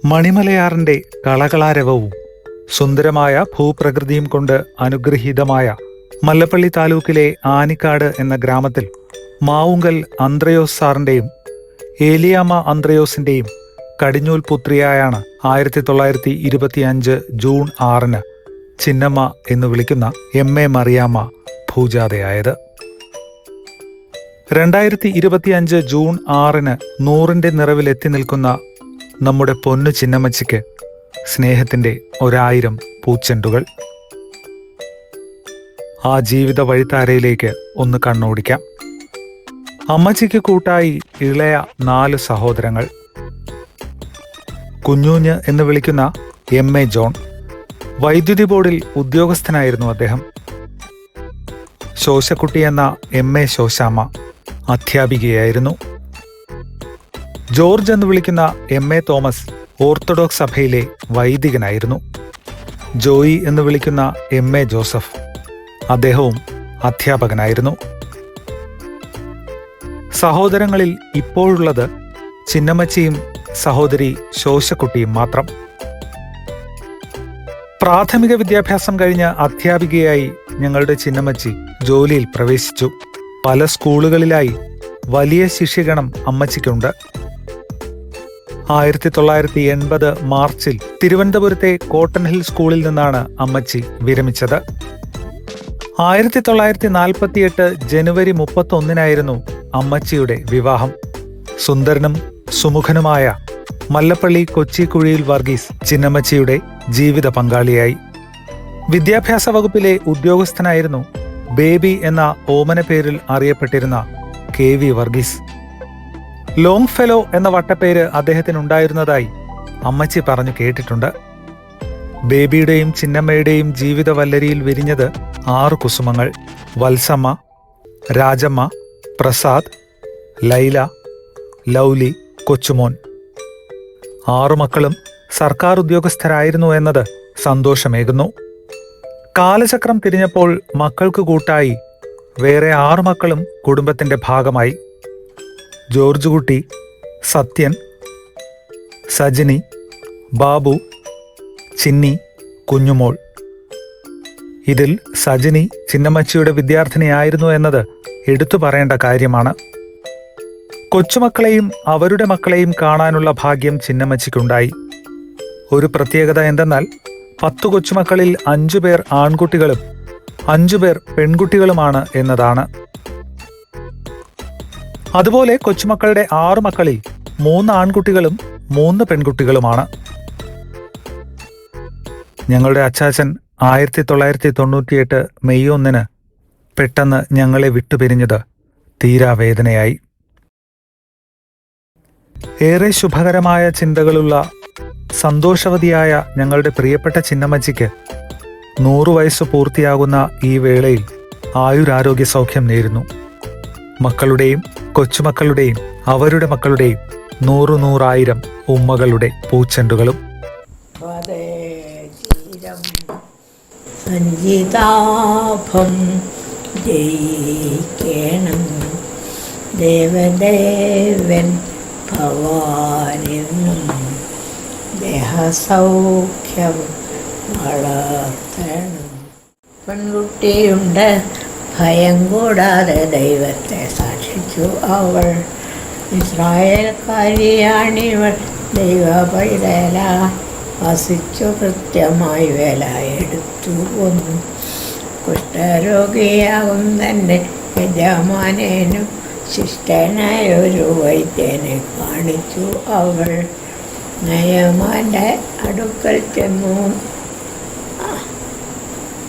മണിമലയാറിന്റെ കളകളാരവവും സുന്ദരമായ ഭൂപ്രകൃതിയും കൊണ്ട് അനുഗ്രഹീതമായ മല്ലപ്പള്ളി താലൂക്കിലെ ആനിക്കാട് എന്ന ഗ്രാമത്തിൽ മാവുങ്കൽ അന്ത്രയോസ് സാറിന്റെയും ഏലിയാമ്മ അന്ത്രയോസിന്റെയും കടിഞ്ഞൂൽ പുത്രിയായാണ് 1925 ജൂൺ 6 ചിന്നമ്മ എന്ന് വിളിക്കുന്ന എം.എ. മറിയാമ്മ ഭൂജാതയായത്. 2025 ജൂൺ 6 100ന്റെ നിറവിലെത്തി നിൽക്കുന്ന നമ്മുടെ പൊന്നു ചിന്നമ്മച്ചിക്ക് സ്നേഹത്തിന്റെ 1000 പൂച്ചെണ്ടുകൾ. ആ ജീവിത വഴിത്താരയിലേക്ക് ഒന്ന് കണ്ണോടിക്കാം. അമ്മച്ചിക്ക് കൂട്ടായി ഇളയ 4 സഹോദരങ്ങൾ. കുഞ്ഞൂഞ്ഞ് എന്ന് വിളിക്കുന്ന എം.എ. ജോൺ വൈദ്യുതി ബോർഡിൽ ഉദ്യോഗസ്ഥനായിരുന്നു അദ്ദേഹം. ശോശക്കുട്ടി എന്ന എം.എ. ശോശാമ്മ അധ്യാപികയായിരുന്നു. ജോർജ് എന്ന് വിളിക്കുന്ന എം.എ. തോമസ് ഓർത്തഡോക്സ് സഭയിലെ വൈദികനായിരുന്നു. ജോയി എന്ന് വിളിക്കുന്ന എം.എ. ജോസഫ് അദ്ദേഹവും അധ്യാപകനായിരുന്നു. സഹോദരങ്ങളിൽ ഇപ്പോഴുള്ളത് ചിന്നമ്മച്ചിയും സഹോദരി ശോശക്കുട്ടിയും മാത്രം. പ്രാഥമിക വിദ്യാഭ്യാസം കഴിഞ്ഞ അധ്യാപികയായി ഞങ്ങളുടെ ചിന്നമ്മച്ചി ജോലിയിൽ പ്രവേശിച്ചു. പല സ്കൂളുകളിലായി വലിയ ശിഷ്യഗണം അമ്മച്ചിക്കുണ്ട്. 1980 മാർച്ചിൽ തിരുവനന്തപുരത്തെ കോട്ടൺ ഹിൽ സ്കൂളിൽ നിന്നാണ് അമ്മച്ചി വിരമിച്ചത്. 1948 ജനുവരി 31 അമ്മച്ചിയുടെ വിവാഹം. സുന്ദരനും സുമുഖനുമായ മല്ലപ്പള്ളി കൊച്ചിക്കുഴിയിൽ വർഗീസ് ചിന്നമ്മച്ചിയുടെ ജീവിത പങ്കാളിയായി. വിദ്യാഭ്യാസ വകുപ്പിലെ ഉദ്യോഗസ്ഥനായിരുന്നു ബേബി എന്ന ഓമന പേരിൽ അറിയപ്പെട്ടിരുന്ന KV വർഗീസ്. ലോങ് ഫെലോ എന്ന വട്ടപ്പേര് അദ്ദേഹത്തിനുണ്ടായിരുന്നതായി അമ്മച്ചി പറഞ്ഞു കേട്ടിട്ടുണ്ട്. ബേബിയുടെയും ചിന്നമ്മയുടെയും ജീവിത വല്ലരിയിൽ വിരിഞ്ഞത് 6 കുസുമങ്ങൾ: വത്സമ്മ, രാജമ്മ, പ്രസാദ്, ലൈല, ലൗലി, കൊച്ചുമോൻ. 6 മക്കളും സർക്കാർ ഉദ്യോഗസ്ഥരായിരുന്നു എന്നത് സന്തോഷമേകുന്നു. കാലചക്രം തിരിഞ്ഞപ്പോൾ മക്കൾക്ക് കൂട്ടായി വേറെ 6 മക്കളും കുടുംബത്തിന്റെ ഭാഗമായി. ജോർജ് കുട്ടി, സത്യൻ, സജിനി, ബാബു, ചിന്നി, കുഞ്ഞുമോൾ. ഇതിൽ സജിനി ചിന്നമ്മച്ചിയുടെ വിദ്യാർത്ഥിനിയായിരുന്നു എന്നത് എടുത്തു പറയേണ്ട കാര്യമാണ്. കൊച്ചുമക്കളെയും അവരുടെ മക്കളെയും കാണാനുള്ള ഭാഗ്യം ചിന്നമ്മച്ചിക്കുണ്ടായി. ഒരു പ്രത്യേകത എന്തെന്നാൽ 10 കൊച്ചുമക്കളിൽ 5 പേർ ആൺകുട്ടികളും 5 പേർ പെൺകുട്ടികളുമാണ് എന്നതാണ്. അതുപോലെ കൊച്ചുമക്കളുടെ 6 മക്കളിൽ 3 ആൺകുട്ടികളും 3 പെൺകുട്ടികളുമാണ്. ഞങ്ങളുടെ അച്ചാച്ചൻ 1998 മെയ് 1 പെട്ടെന്ന് ഞങ്ങളെ വിട്ടുപിരിഞ്ഞത് തീരാവേദനയായി. ഏറെ ശുഭകരമായ ചിന്തകളുള്ള സന്തോഷവതിയായ ഞങ്ങളുടെ പ്രിയപ്പെട്ട ചിന്നമ്മച്ചിക്ക് 100 വയസ്സ് പൂർത്തിയാകുന്ന ഈ വേളയിൽ ആയുരാരോഗ്യ സൗഖ്യം നേരുന്നു. മക്കളുടെയും കൊച്ചുമക്കളുടെയും അവരുടെ മക്കളുടെയും 100,100,000 ഉമ്മകളുടെ പൂച്ചെണ്ടുകളും. സഞ്ചിതാഭം ജയിക്കണം ദേവദേവൻ ഭവാനെന്നും ദേഹസൗഖ്യം വളർത്തണം. പെൺകുട്ടിയുണ്ട് ഭയം കൂടാതെ ദൈവത്തെ സാക്ഷിച്ചു അവൾ. ഇസ്രായേൽക്കാരിയാണിവൾ ദൈവ പൈതല വസിച്ചു കൃത്യമായി വേല എടുത്തു കൊന്നു. കുഷ്ഠരോഗിയാകും തൻ്റെ യജമാനേനും ശിഷ്ടനായ ഒരു വൈദ്യനെ കാണിച്ചു അവൾ. നയമാൻ്റെ അടുക്കൽ ചെന്നു.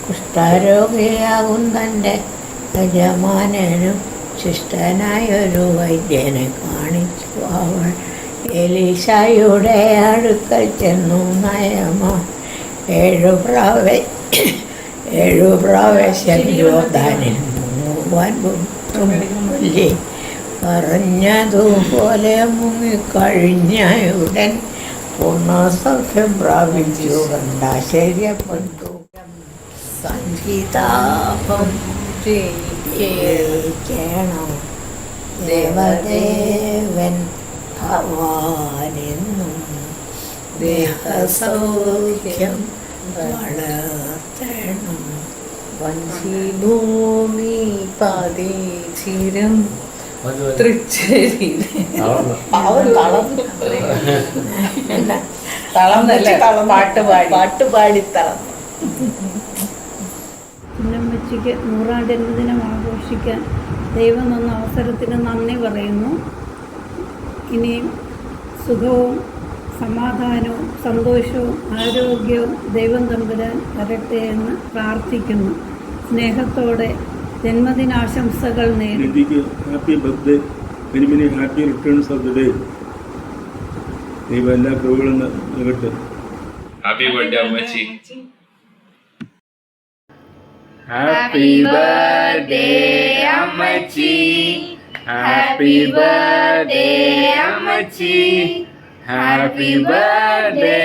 കുഷ്ഠരോഗിയാകും തൻ്റെ യജമാനനും ശിഷ്ടനായ ഒരു വൈദ്യനെ കാണിച്ചു അവൾ. എലീശായുടെ അടുക്കൽ ചെന്നു. നയമ 7 പ്രാവശ്യം യോർദാനിൽ മുങ്ങുവാൻ മുല്ലി പറഞ്ഞതുപോലെ മുങ്ങിക്കഴിഞ്ഞയുടൻ പൂർണ്ണസൗഖ്യം പ്രാപിച്ചു. കണ്ടാശ്ചര്യപ്പെട്ടു. സംഗീതാപം ജയിക്കണം ദേവദേവൻ ഭവാനെന്നും ദേഹസൗഖ്യം വളർത്തണം വഞ്ചിഭൂമി പാതേചിരം തൃച്ചേരി പാട്ടുപാടി തളർന്നു. ചിന്നമ്മച്ചിക്ക് 100-ാം ജന്മദിനം ആഘോഷിക്കാൻ ദൈവം തന്ന അവസരത്തിന് നന്ദി പറയുന്നു. ഇനിയും സുഖവും സമാധാനവും സന്തോഷവും ആരോഗ്യവും ദൈവം തമ്പുരാൻ തരട്ടെ എന്ന് പ്രാർത്ഥിക്കുന്നു. സ്നേഹത്തോടെ ജന്മദിനാശംസകൾ നേടും. Happy birthday, many many happy returns of the day. ദൈവം എല്ലാ കൃപകളും നൽകട്ടെ. ഹാപ്പി ബർത്ത്ഡേ അമ്മച്ചി. ഹാപ്പി ബർത്ത്ഡേ അമ്മച്ചി, ഹാപ്പി ബർത്ത്ഡേ അമ്മച്ചി, happy birthday,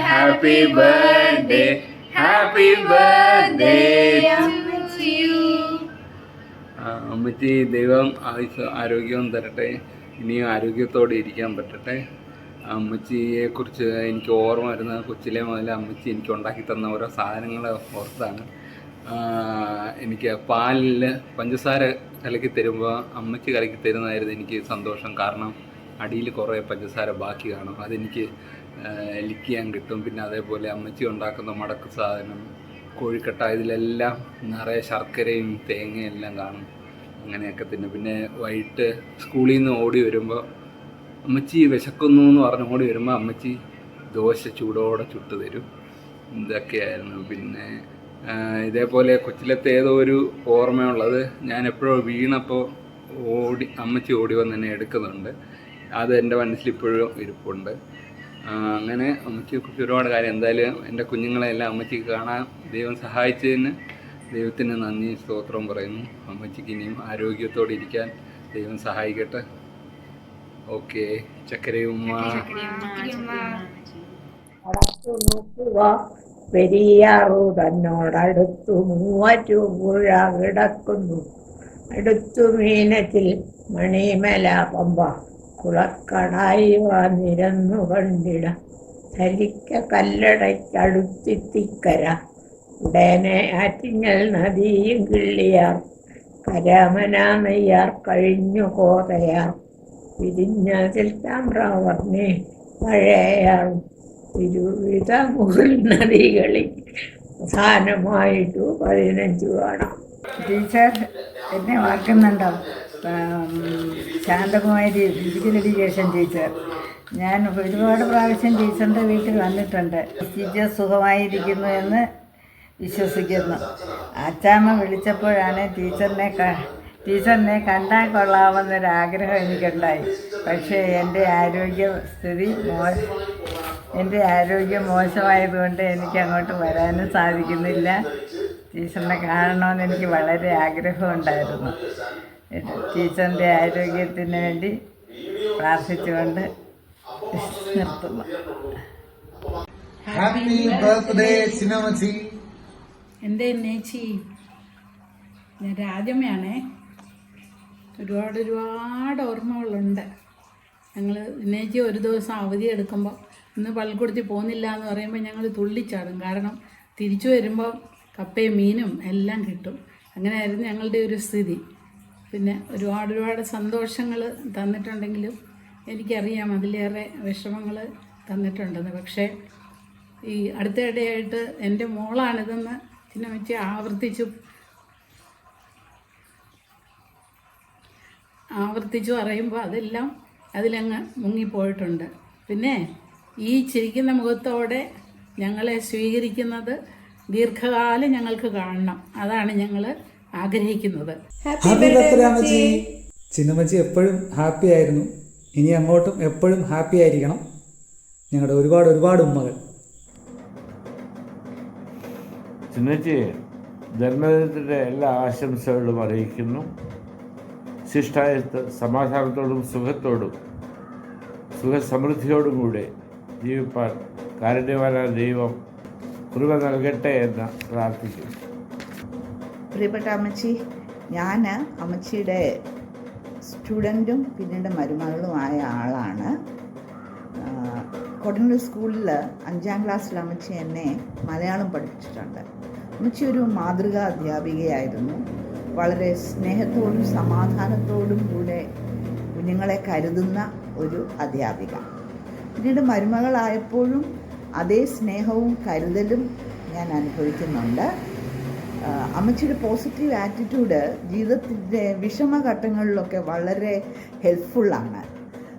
happy birthday, happy birthday അമ്മച്ചി. അമ്മച്ചി ദൈവം ആരോഗ്യവും തരട്ടെ, ഇനിയും ആരോഗ്യത്തോടെ ഇരിക്കാൻ പറ്റട്ടെ. അമ്മച്ചിയെക്കുറിച്ച് എനിക്ക് ഓർമ്മ വരുന്ന കൊച്ചിലെ മുതൽ അമ്മച്ചി എനിക്ക് ഉണ്ടാക്കി തന്ന ഓരോ സാധനങ്ങൾ ഓർത്താണ്. എനിക്ക് പാലിൽ പഞ്ചസാര കലക്കി തരുമ്പോൾ അമ്മച്ചി കലക്കി തരുന്നതായിരുന്നു എനിക്ക് സന്തോഷം. കാരണം അടിയിൽ കുറേ പഞ്ചസാര ബാക്കി കാണും, അതെനിക്ക് ലിക്ക് ചെയ്യാൻ കിട്ടും. പിന്നെ അതേപോലെ അമ്മച്ചി ഉണ്ടാക്കുന്ന മടക്ക് സാധനം, കോഴിക്കട്ട, ഇതിലെല്ലാം നിറയെ ശർക്കരയും തേങ്ങയും എല്ലാം കാണും. അങ്ങനെയൊക്കെ തന്നെ. പിന്നെ വൈകിട്ട് സ്കൂളിൽ നിന്ന് ഓടി വരുമ്പോൾ അമ്മച്ചി വിശക്കുന്നു എന്ന് പറഞ്ഞ് ഓടി വരുമ്പോൾ അമ്മച്ചി ദോശ ചൂടോടെ ചുട്ട് തരും. ഇതൊക്കെയായിരുന്നു. പിന്നെ ഇതേപോലെ കൊച്ചിലത്തെ ഏതോ ഒരു ഓർമ്മയുള്ളത്, ഞാൻ എപ്പോഴോ വീണപ്പോൾ അമ്മച്ചി ഓടി വന്ന് എന്നെ എടുക്കുന്നുണ്ട്. അത് എൻ്റെ മനസ്സിലിപ്പോഴും ഇരിപ്പുണ്ട്. അങ്ങനെ അമ്മച്ചിയെക്കുറിച്ച് ഒരുപാട് കാര്യം. എന്തായാലും എൻ്റെ കുഞ്ഞുങ്ങളെല്ലാം അമ്മച്ചിക്ക് കാണാൻ ദൈവം സഹായിച്ചതിന് ദൈവത്തിന് നന്ദി സ്തോത്രം പറയുന്നു. അമ്മച്ചിക്ക് ഇനിയും ആരോഗ്യത്തോടെ ഇരിക്കാൻ ദൈവം സഹായിക്കട്ടെ. ഓക്കെ. ചക്കരയുമ്മ. പെരിയാറു തന്നോടടുത്തു മൂവാറ്റുപുഴ കിടക്കുന്നു. അടുത്തു മീനത്തിൽ മണിമല പമ്പ കുളക്കടായി നിരന്നു കണ്ടിട. ചലിക്ക കല്ലടയ്ക്കടുത്തിത്തിക്കര ഉടനെ ആറ്റിങ്ങൽ നദിയും കിള്ളിയാർ കരമന നെയ്യാർ കഴിഞ്ഞു കോതയാർ പിരിഞ്ഞതിൽ താമ്രവർണ്ണി പഴയാർ തിരുവിതാംകൂർ നദികളിൽ പ്രധാനമായിട്ടു 15 കാണാം. ടീച്ചർ എന്നെ ഓർക്കുന്നുണ്ടോ? Shanthakumari physical education teacher. ഞാൻ ഒരുപാട് പ്രാവശ്യം ടീച്ചറിൻ്റെ വീട്ടിൽ വന്നിട്ടുണ്ട്. ടീച്ചർ സുഖമായിരിക്കുന്നു എന്ന് വിശ്വസിക്കുന്നു. അച്ചാമ്മ വിളിച്ചപ്പോഴാണ് ടീച്ചറിനെ കണ്ടാൽ കൊള്ളാമെന്നൊരാഗ്രഹം എനിക്കുണ്ടായി. പക്ഷേ എൻ്റെ ആരോഗ്യം മോശമായതുകൊണ്ട് എനിക്ക് അങ്ങോട്ട് വരാനും സാധിക്കുന്നില്ല. ടീച്ചറിനെ കാണണമെന്ന് എനിക്ക് വളരെ ആഗ്രഹമുണ്ടായിരുന്നു. ടീച്ചറിൻ്റെ ആരോഗ്യത്തിന് വേണ്ടി പ്രാർത്ഥിച്ചുകൊണ്ട് നിർത്തുന്നു. Happy birthday Chinnammachi. എൻ്റെ നേച്ചി, ഞാൻ രാജമ്മയാണേ. ഒരുപാട് ഓർമ്മകളുണ്ട്. ഞങ്ങൾ നേച്ചി ഒരു ദിവസം അവധി എടുക്കുമ്പോൾ ഇന്ന് പള്ളിക്കൂടത്തിൽ പോകുന്നില്ല എന്ന് പറയുമ്പോൾ ഞങ്ങൾ തുള്ളിച്ചാടും. കാരണം തിരിച്ചു വരുമ്പോൾ കപ്പയും മീനും എല്ലാം കിട്ടും. അങ്ങനെയായിരുന്നു ഞങ്ങളുടെ ഒരു സ്ഥിതി. പിന്നെ ഒരുപാട് സന്തോഷങ്ങൾ തന്നിട്ടുണ്ടെങ്കിലും എനിക്കറിയാം അതിലേറെ വിഷമങ്ങൾ തന്നിട്ടുണ്ടെന്ന്. പക്ഷേ ഈ അടുത്തിടെയായിട്ട് എൻ്റെ മോളാണിതെന്ന് ചിന്നമ്മച്ചി ആവർത്തിച്ചു പറയുമ്പോൾ അതെല്ലാം അതിലങ്ങ് മുങ്ങിപ്പോയിട്ടുണ്ട്. പിന്നെ ഈ ചിരിക്കുന്ന മുഖത്തോടെ ഞങ്ങളെ സ്വീകരിക്കുന്നത് ദീർഘകാലം ഞങ്ങൾക്ക് കാണണം. അതാണ് ഞങ്ങൾ ആഗ്രഹിക്കുന്നത്. ഹാപ്പി ബർത്ത്ഡേ അമ്മച്ചി. ചിന്നമ്മച്ചി എപ്പോഴും ഹാപ്പി ആയിരുന്നു, ഇനി അങ്ങോട്ടും എപ്പോഴും ഹാപ്പി ആയിരിക്കണം. ഞങ്ങളുടെ ഒരുപാട് ഉമ്മകൾ. ചിന്നച്ചി, ജന്മദിനത്തിൻ്റെ എല്ലാ ആശംസകളും അറിയിക്കുന്നു. ശിഷ്ടായ സമാധാനത്തോടും സുഖസമൃദ്ധിയോടും കൂടെ ജീവിപ്പാൻ കാരുണ്യവാനായ ദൈവം കൃപ നൽകട്ടെ എന്ന് പ്രാർത്ഥിക്കുന്നു. പ്രിയപ്പെട്ട അമ്മച്ചി, ഞാൻ അമ്മച്ചിയുടെ സ്റ്റുഡൻറ്റും പിന്നീട് മരുമകളുമായ ആളാണ്. കോട്ടണൂർ സ്കൂളിൽ 5ാം ക്ലാസ്സിൽ അമ്മച്ചി എന്നെ മലയാളം പഠിപ്പിച്ചിട്ടുണ്ട്. അമ്മച്ചി ഒരു മാതൃകാ അധ്യാപികയായിരുന്നു. വളരെ സ്നേഹത്തോടും സമാധാനത്തോടും കൂടെ കുഞ്ഞുങ്ങളെ കരുതുന്ന ഒരു അധ്യാപിക. പിന്നീട് മരുമകളായപ്പോഴും അതേ സ്നേഹവും കരുതലും ഞാൻ അനുഭവിക്കുന്നുണ്ട്. അമ്മച്ചിയുടെ പോസിറ്റീവ് ആറ്റിറ്റ്യൂഡ് ജീവിതത്തിൻ്റെ വിഷമഘട്ടങ്ങളിലൊക്കെ വളരെ ഹെൽപ്ഫുള്ളാണ്.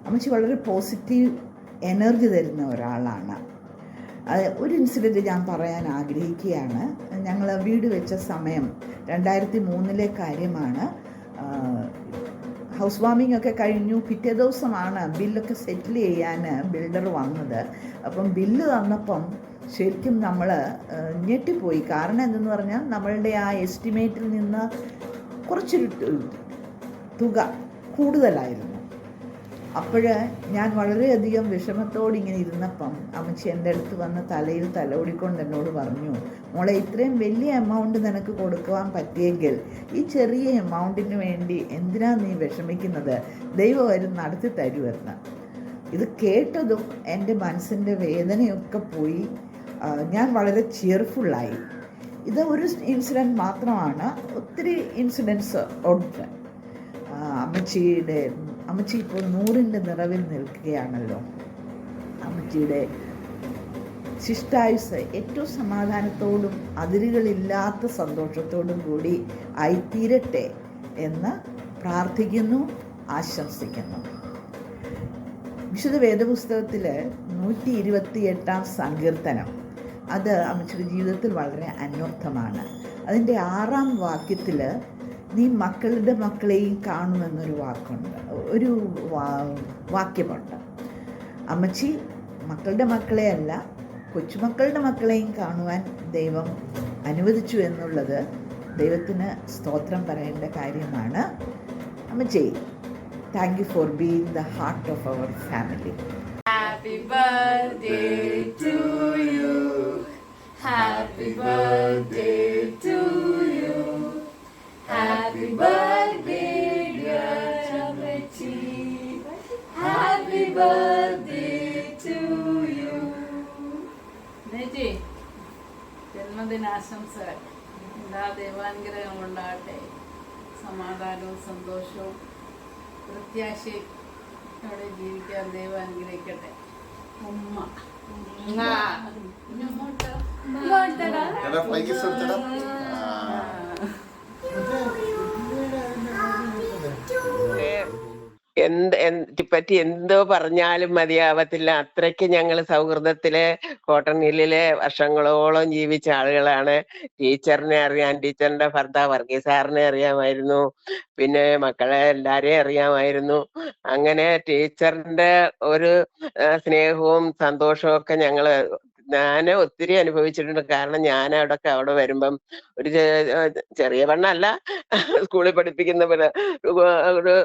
അമ്മച്ചി വളരെ പോസിറ്റീവ് എനർജി തരുന്ന ഒരാളാണ്. ഒരു ഇൻസിഡൻറ്റ് ഞാൻ പറയാൻ ആഗ്രഹിക്കുകയാണ്. ഞങ്ങൾ വീട് വെച്ച സമയം 2003 കാര്യമാണ്. ഹൗസ് വാമിംഗ് ഒക്കെ കഴിഞ്ഞു. പിറ്റേ ദിവസമാണ് ബില്ലൊക്കെ സെറ്റിൽ ചെയ്യാൻ ബിൽഡർ വന്നത്. അപ്പം ബില്ല് തന്നപ്പം ശരിക്കും നമ്മൾ ഞെട്ടിപ്പോയി. കാരണം എന്തെന്ന് പറഞ്ഞാൽ നമ്മളുടെ ആ എസ്റ്റിമേറ്റിൽ നിന്ന് കുറച്ചൊരു തുക കൂടുതലായിരുന്നു. അപ്പോൾ ഞാൻ വളരെയധികം വിഷമത്തോടെ ഇങ്ങനെ ഇരുന്നപ്പം അമ്മച്ചി എൻ്റെ അടുത്ത് വന്ന് തലയിൽ തലോടിക്കൊണ്ട് എന്നോട് പറഞ്ഞു, മോളെ, ഇത്രയും വലിയ എമൗണ്ട് നിനക്ക് കൊടുക്കുവാൻ പറ്റിയെങ്കിൽ ഈ ചെറിയ എമൗണ്ടിന് വേണ്ടി എന്തിനാ നീ വിഷമിക്കുന്നത്, ദൈവം വരും നടത്തി തരുമെന്ന്. ഇത് കേട്ടതും എൻ്റെ മനസ്സിൻ്റെ വേദനയൊക്കെ പോയി. ഞാൻ വളരെ ചിയർഫുള്ളായി. ഇത് ഒരു ഇൻസിഡൻറ്റ് മാത്രമാണ്, ഒത്തിരി ഇൻസിഡൻസ് ഉണ്ട്. അമ്മച്ചി ഇപ്പോൾ 100ൻ്റെ നിറവിൽ നിൽക്കുകയാണല്ലോ. അമ്മച്ചിയുടെ ശിഷ്ടായുസ് ഏറ്റവും സമാധാനത്തോടും അതിരുകളില്ലാത്ത സന്തോഷത്തോടും കൂടി ആയിത്തീരട്ടെ എന്ന് പ്രാർത്ഥിക്കുന്നു, ആശംസിക്കുന്നു. വിശുദ്ധ വേദപുസ്തകത്തിൽ 128 സങ്കീർത്തനം, അത് അമ്മച്ചിയുടെ ജീവിതത്തിൽ വളരെ അന്വർത്ഥമാണ്. അതിൻ്റെ 6ാം വാക്യത്തിൽ നീ മക്കളുടെ മക്കളെയും കാണുമെന്നൊരു ഒരു വാക്യമുണ്ട്. അമ്മച്ചി മക്കളുടെ മക്കളെയല്ല, കൊച്ചുമക്കളുടെ മക്കളെയും കാണുവാൻ ദൈവം അനുവദിച്ചു എന്നുള്ളത് ദൈവത്തിന് സ്തോത്രം പറയേണ്ട കാര്യമാണ്. അമ്മച്ചി, thank you for being the heart of our family. Happy birthday to you. Happy birthday to you. Happy birthday dear Ammachi. Happy birthday to you. നേജി, ജന്മദിനാശംസകൾ. എല്ലാ ദൈവാനുഗ്രഹം ഉണ്ടാകട്ടെ. സമാധാനവും സന്തോഷവും പ്രത്യാശയോടെ ജീവിക്കാൻ ദൈവം അനുഗ്രഹിക്കട്ടെ. ഉമ്മ പറ്റി എന്തോ പറഞ്ഞാലും മതിയാവത്തില്ല. അത്രയ്ക്ക് ഞങ്ങൾ സൗഹൃദത്തില് കോട്ടൺ ഹില്ലിലെ വർഷങ്ങളോളം ജീവിച്ച ആളുകളാണ്. ടീച്ചറിനെ അറിയാം, ടീച്ചറിന്റെ ഭർത്താവ് വർഗീസ് സാറിനെ അറിയാമായിരുന്നു, പിന്നെ മക്കളെ എല്ലാരെയും അറിയാമായിരുന്നു. അങ്ങനെ ടീച്ചറിന്റെ ഒരു സ്നേഹവും സന്തോഷവും ഒക്കെ ഞാൻ ഒത്തിരി അനുഭവിച്ചിട്ടുണ്ട്. കാരണം ഞാൻ അവിടെ വരുമ്പം ഒരു ചെറിയ പെണ്ണല്ല, സ്കൂളിൽ പഠിപ്പിക്കുന്ന ഒരു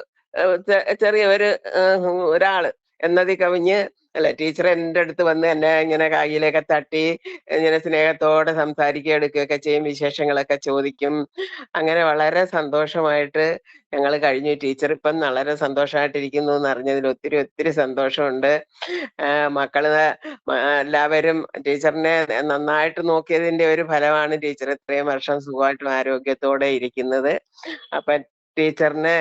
ഒരാള് എന്നതിൽ കവിഞ്ഞ് അല്ല, ടീച്ചർ എൻ്റെ അടുത്ത് വന്ന് എന്നെ ഇങ്ങനെ കയ്യിലൊക്കെ തട്ടി ഇങ്ങനെ സ്നേഹത്തോടെ സംസാരിക്കുക, എടുക്കുകയൊക്കെ ചെയ്യും, വിശേഷങ്ങളൊക്കെ ചോദിക്കും. അങ്ങനെ വളരെ സന്തോഷമായിട്ട് ഞങ്ങൾ കഴിഞ്ഞു. ടീച്ചർ ഇപ്പം വളരെ സന്തോഷമായിട്ടിരിക്കുന്നു എന്ന് അറിഞ്ഞതിൽ ഒത്തിരി ഒത്തിരി സന്തോഷമുണ്ട്. മക്കള് എല്ലാവരും ടീച്ചറിനെ നന്നായിട്ട് നോക്കിയതിന്റെ ഒരു ഫലമാണ് ടീച്ചർ ഇത്രയും വർഷം സുഖമായിട്ടും ആരോഗ്യത്തോടെ ഇരിക്കുന്നത്. അപ്പൊ ടീച്ചറിന്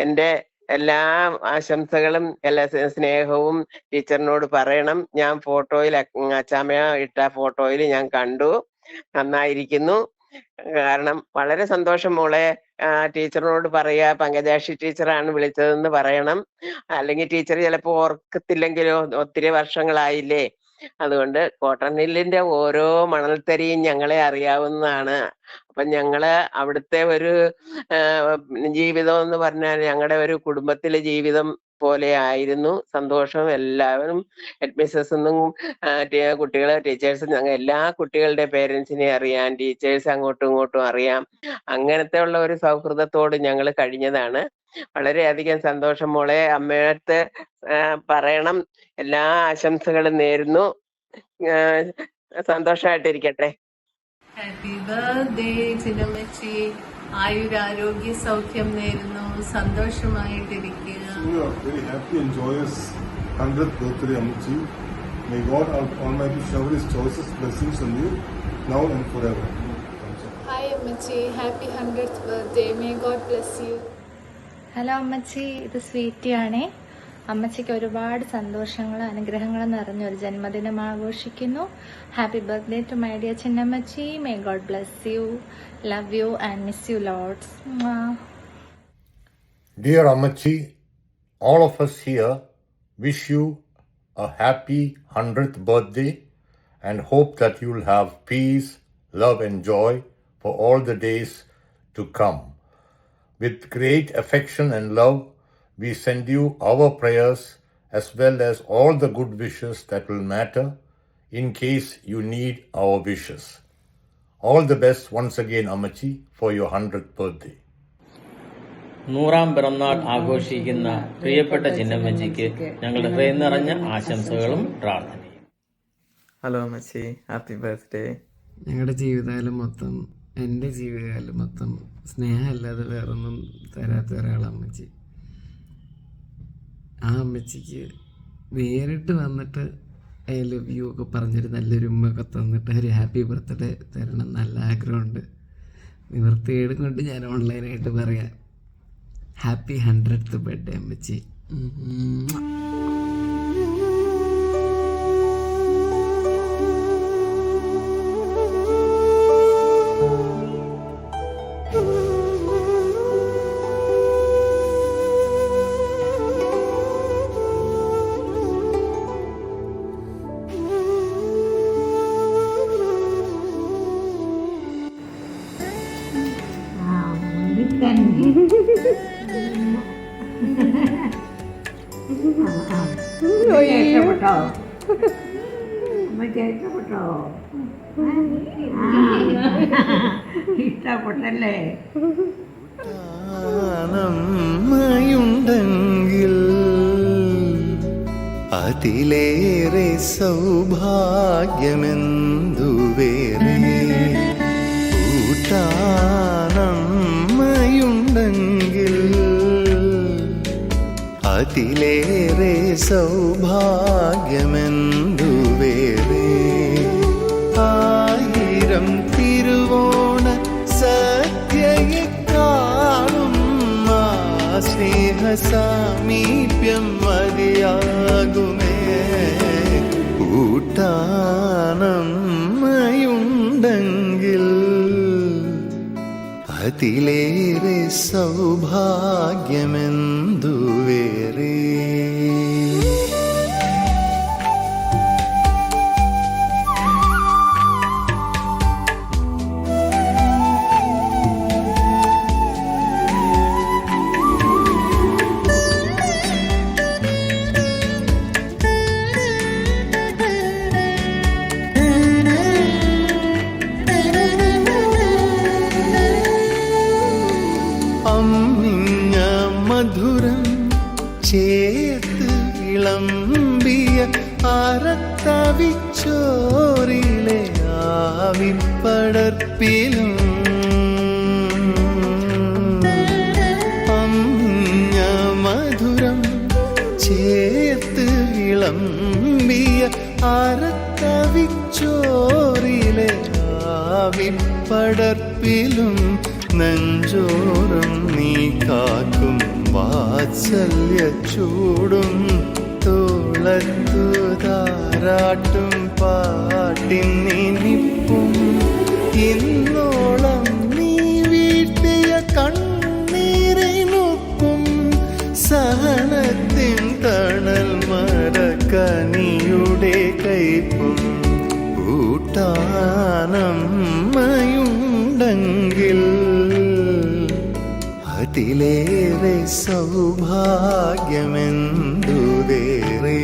എൻ്റെ എല്ലാ ആശംസകളും എല്ലാ സ്നേഹവും ടീച്ചറിനോട് പറയണം. ഞാൻ ഫോട്ടോയിൽ അച്ചാമ്മ ഇട്ട ഫോട്ടോയിൽ ഞാൻ കണ്ടു, നന്നായിരിക്കുന്നു. കാരണം വളരെ സന്തോഷം മോളെ. ടീച്ചറിനോട് പറയാ, പങ്കജാക്ഷി ടീച്ചറാണ് വിളിച്ചതെന്ന് പറയണം. അല്ലെങ്കിൽ ടീച്ചർ ചിലപ്പോൾ ഓർക്കത്തില്ലെങ്കിലോ, ഒത്തിരി വർഷങ്ങളായില്ലേ. അതുകൊണ്ട് കോട്ടൺ ഹില്ലിന്റെ ഓരോ മണൽത്തരിയും ഞങ്ങളെ അറിയാവുന്നതാണ്. അപ്പൊ ഞങ്ങള് അവിടുത്തെ ഒരു ജീവിതം എന്ന് പറഞ്ഞാൽ ഞങ്ങളുടെ ഒരു കുടുംബത്തിലെ ജീവിതം പോലെ ആയിരുന്നു. സന്തോഷം. എല്ലാവരും ഹെഡ്മിസ്സസ് എന്നും കുട്ടികളെ ടീച്ചേഴ്സും ഞങ്ങൾ എല്ലാ കുട്ടികളുടെ പേരൻസിനെ അറിയാം, ടീച്ചേഴ്സ് അങ്ങോട്ടും ഇങ്ങോട്ടും അറിയാം. അങ്ങനത്തെ ഉള്ള ഒരു സൗഹൃദത്തോട് ഞങ്ങൾ കഴിഞ്ഞതാണ്. വളരെയധികം സന്തോഷം മോളെ. അമ്മയടുത്ത് പറയണം, എല്ലാ ആശംസകളും നേരുന്നു. സന്തോഷമായിട്ടിരിക്കട്ടെ. Happy birthday Chinnammachi. ആയുരാരോഗ്യ സൗഖ്യം നേരുന്നു. സന്തോഷമായിട്ടിരിക്കുക. Very happy and joyous 100th birthday, Ammachi. May God Almighty shower His choicest blessings on you now and forever. Hi Ammachi, happy 100th birthday. May God bless you. Hello അമ്മച്ചി, ഇത് സ്വീറ്റിയാണേ. അമ്മച്ചിക്ക് ഒരുപാട് സന്തോഷങ്ങളും അനുഗ്രഹങ്ങളും നിറഞ്ഞൊരു ജന്മദിനം ആഘോഷിക്കുന്നു. Happy birthday to my dear Chinnammachi. May God bless you, love you and miss you lots. Dear Ammachi, all of us here wish you a happy 100th birthday and hope that you'll have peace, love and joy for all the days to come. With great affection and love, we send you our prayers as well as all the good wishes that will matter in case you need our wishes. All the best once again, Ammachi, for your 100th birthday. 100ാം പിറന്നാൾ ആഘോഷിക്കുന്ന പ്രിയപ്പെട്ട ചിന്നമ്മച്ചിക്ക് ഞങ്ങളുടെ ഹൃദയം നിറഞ്ഞ ആശംസകളും പ്രാർത്ഥനയും. Hello അമ്മച്ചി, happy birthday. ഞങ്ങളുടെ ജീവിതകാലം മൊത്തം, എൻ്റെ ജീവിതകാലം മൊത്തം സ്നേഹമല്ലാതെ വേറൊന്നും തരാത്ത ഒരാളാണ് അമ്മച്ചി. ആ അമ്മച്ചിക്ക് നേരിട്ട് വന്നിട്ട് ഐ ലവ് യു ഒക്കെ പറഞ്ഞൊരു നല്ലൊരു ഉമ്മയൊക്കെ തന്നിട്ട് ഒരു ഹാപ്പി ബർത്ത്ഡേ തരണം നല്ല ആഗ്രഹമുണ്ട്. നിവൃത്തികേട് കൊണ്ട് ഞാൻ ഓൺലൈനായിട്ട് പറയാം, ഹാപ്പി 100th ബർത്ത്ഡേ അമ്മച്ചി. ഇഷ്ടപ്പെട്ടല്ലേ? ുണ്ടെങ്കിൽ അതിലേറെ സൗഭാഗ്യമെന്തു വേറെ. കൂട്ടാനമ്മയുണ്ടെങ്കിൽ അതിലേറെ സൗഭാഗ്യമെന്തു വേറെ. 1000 തിരുവോണ സദ്യയെ കാണും ആ സ്നേഹ സാമീപ്യം മതിയാകുമേ. കൂട്ടാനമ്മയുണ്ടെങ്കിൽ അതിലേറെ സൗഭാഗ്യമെന്തു വേറെ. അമ്മിഞ്ഞ മധുരം ചേർത്ത് വിളമ്പിയ അറത്തവിച്ചോറിലെ ആവിപ്പടർപ്പിലും അമ്മിഞ്ഞ മധുരം ചേർത്ത് വിളമ്പിയ അറത്തവിച്ചോറിലെ ആവിപ്പടർപ്പിലും നെഞ്ചോറും നീ കാക്കും വാത്സല്യ ചൂടും തോളത്തു താരാട്ടും പാട്ടിനിപ്പും ഇന്നോളം നീ വീട്ടിയ കണ്ണീരിനൊപ്പം സഹനത്തിൻ തണൽ മരക്കനിയുടെ കൈപ്പും. കൂട്ടാനമ്മയുണ്ടെങ്കിൽ അതിലേറെ സൗഭാഗ്യമെന്തു വേറെ.